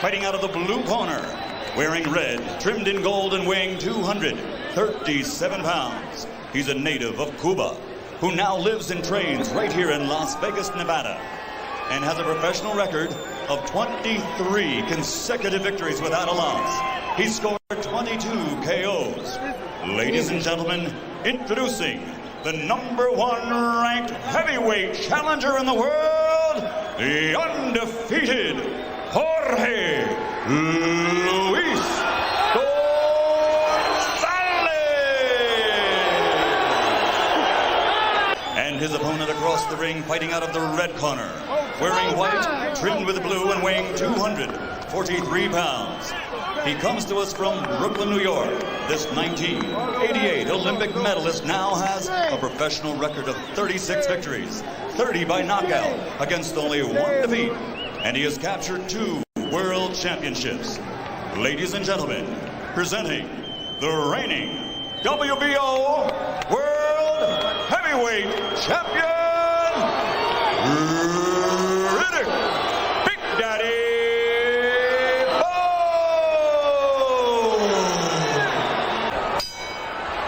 fighting out of the blue corner, wearing red, trimmed in gold and weighing 237 pounds. He's a native of Cuba, who now lives and trains right here in Las Vegas, Nevada, and has a professional record of 23 consecutive victories without a loss. He scored 22 KOs. Ladies and gentlemen, introducing the #1 ranked heavyweight challenger in the world, the undefeated Jorge Luis Gonzalez. And his opponent across the ring, fighting out of the red corner, wearing white, trimmed with blue and weighing 243 pounds. He comes to us from Brooklyn, New York. This 1988 Olympic medalist now has a professional record of 36 victories, 30 by knockout, against only 1 defeat, and he has captured 2 world championships. Ladies and gentlemen, presenting the reigning WBO World Heavyweight Champion, Riddick, Big Daddy Bowe.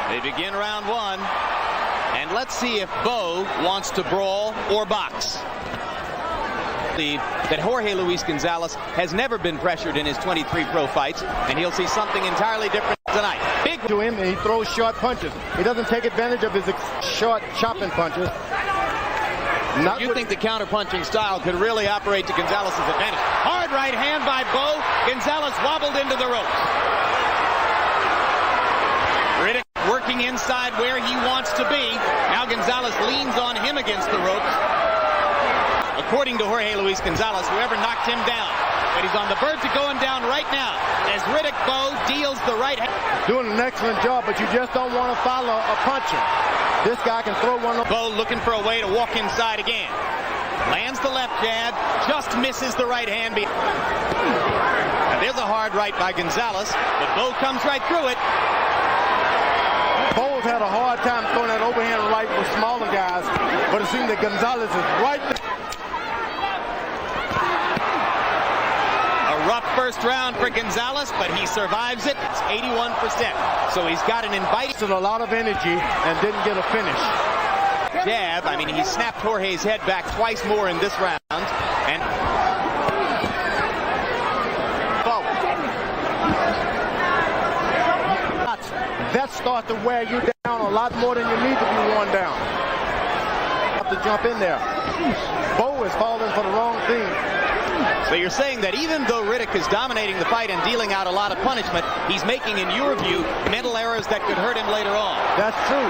They begin round 1, and let's see if Bowe wants to brawl or box. That Jorge Luis Gonzalez has never been pressured in his 23 pro fights, and he'll see something entirely different tonight. Big to him, and he throws short punches. He doesn't take advantage of his short chopping punches. You think the counter-punching style could really operate to Gonzalez's advantage? Hard right hand by Bowe. Gonzalez wobbled into the ropes. Riddick working inside where he wants to be. Now Gonzalez leans on him against the ropes. According to Jorge Luis Gonzalez, whoever knocked him down. But he's on the verge of going down right now as Riddick Bowe deals the right hand. Doing an excellent job, but you just don't want to follow a puncher. This guy can throw one. Bowe looking for a way to walk inside again. Lands the left jab, just misses the right hand. Now there's a hard right by Gonzalez, but Bowe comes right through it. Bowe's had a hard time throwing that overhand right with smaller guys, but it seems that Gonzalez is right there. Rough first round for Gonzalez, but he survives it. It's 81%. So he's got an inviting. A lot of energy and didn't get a finish. Jab. I mean, he snapped Jorge's head back twice more in this round. And Bowe. That starts to wear you down a lot more than you need to be worn down. Have to jump in there. Bowe is falling for the wrong thing. So you're saying that even though Riddick is dominating the fight and dealing out a lot of punishment, he's making, in your view, mental errors that could hurt him later on. That's true.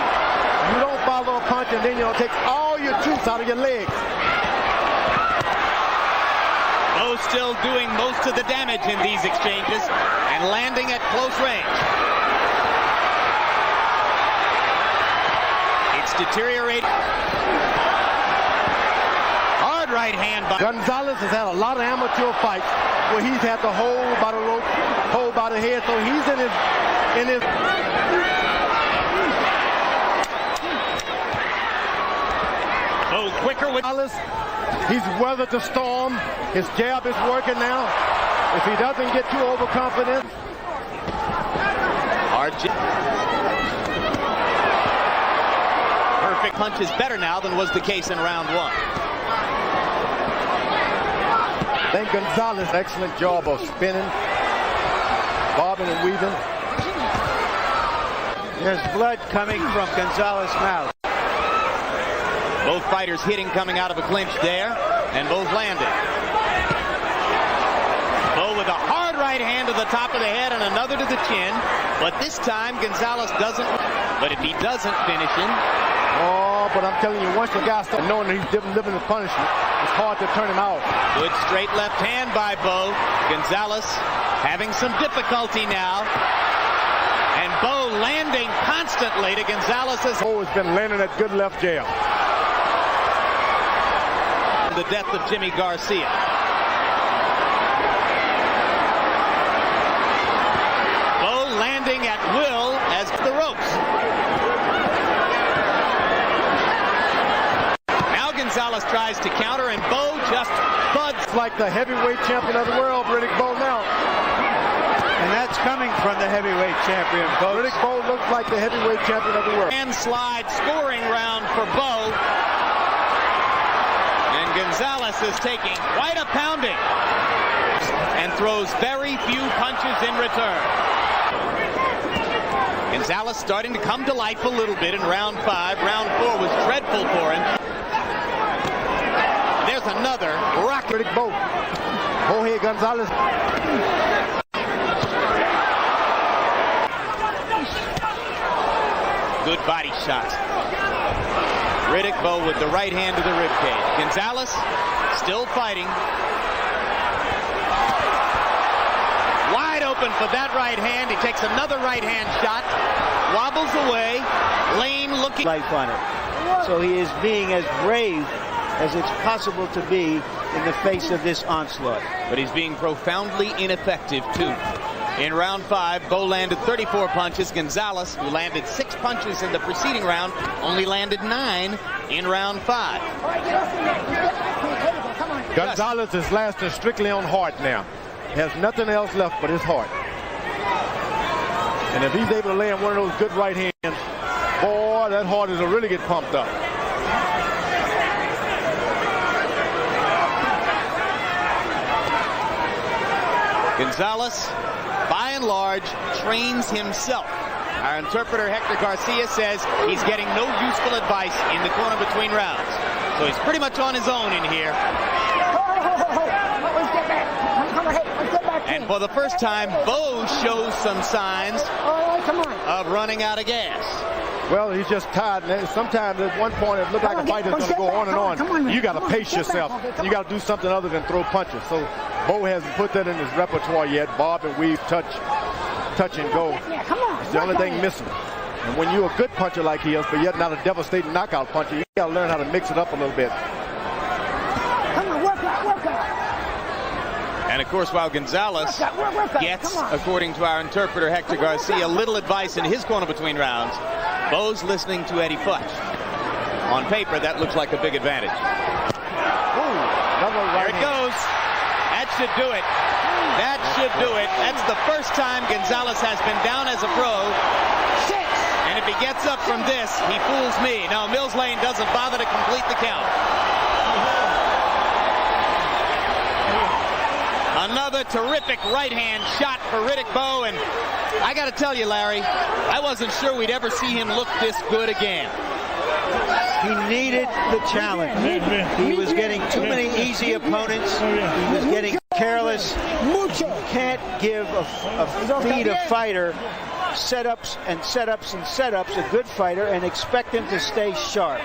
You don't follow a punch and then you'll take all your juice out of your legs. Bowe still doing most of the damage in these exchanges and landing at close range. It's deteriorating. Right hand by Gonzalez has had a lot of amateur fights where he's had to hold by the rope, hold by the head, so he's in his Bowe quicker with Gonzalez. He's weathered the storm. His jab is working now. If he doesn't get too overconfident. Hard jab. Perfect punch is better now than was the case in round 1. I think Gonzalez, excellent job of spinning, bobbing and weaving. There's blood coming from Gonzalez's mouth. Both fighters hitting coming out of a clinch there, and both landing. Bowe with a hard right hand to the top of the head and another to the chin, but this time Gonzalez doesn't. But if he doesn't finish him, but I'm telling you, once the guy starts knowing that he's living the punishment, it's hard to turn him out. Good straight left hand by Bowe. Gonzalez having some difficulty now. And Bowe landing constantly to Gonzalez's. Bowe has been landing that good left jab. The death of Jimmy Garcia. Bowe landing at will as the ropes. Gonzalez tries to counter, and Bowe just thuds. Like the heavyweight champion of the world, Riddick Bowe now. from the heavyweight champion, Bowe. Riddick Bowe looks like the heavyweight champion of the world. Landslide scoring round for Bowe. And Gonzalez is taking quite a pounding and throws very few punches in return. Gonzalez starting to come to life a little bit in round 5. Round 4 was dreadful for him. There's another rocket. Riddick Bowe. Jorge Gonzalez. Good body shot. Riddick Bowe with the right hand to the ribcage. Gonzalez still fighting. Wide open for that right hand. He takes another right hand shot. Wobbles away. Lane looking. Life on it. So he is being as brave as it's possible to be in the face of this onslaught. But he's being profoundly ineffective too. In round 5, Bowe landed 34 punches. Gonzalez, who landed 6 punches in the preceding round, only landed 9 in round 5. Gonzalez is lasting strictly on heart now. He has nothing else left but his heart. And if he's able to land one of those good right hands, boy, that heart is really get pumped up. Gonzalez, by and large, trains himself. Our interpreter, Hector Garcia, says he's getting no useful advice in the corner between rounds. So he's pretty much on his own in here. And for the first time, Bowe shows some signs of running out of gas. Well, he's just tired. And sometimes at one point it looked like a fight is going to go on and on. You got to pace yourself. You got to do something other than throw punches. So Bowe hasn't put that in his repertoire yet. Bob and weave, touch and go. It's the only thing missing. And when you're a good puncher like he is, but yet not a devastating knockout puncher, you got to learn how to mix it up a little bit. And of course, while Gonzalez gets, according to our interpreter Hector Garcia, little advice in his corner between rounds, Bowe's listening to Eddie Futch. On paper, that looks like a big advantage. There it goes. That should do it. That should do it. That's the first time Gonzalez has been down as a pro. And if he gets up from this, he fools me. Now, Mills Lane doesn't bother to complete the count. Another terrific right-hand shot for Riddick Bowe, and I got to tell you, Larry, I wasn't sure we'd ever see him look this good again. He needed the challenge. He was getting too many easy opponents. He was getting careless. You can't give feed a fighter setups and setups and setups, a good fighter, and expect him to stay sharp.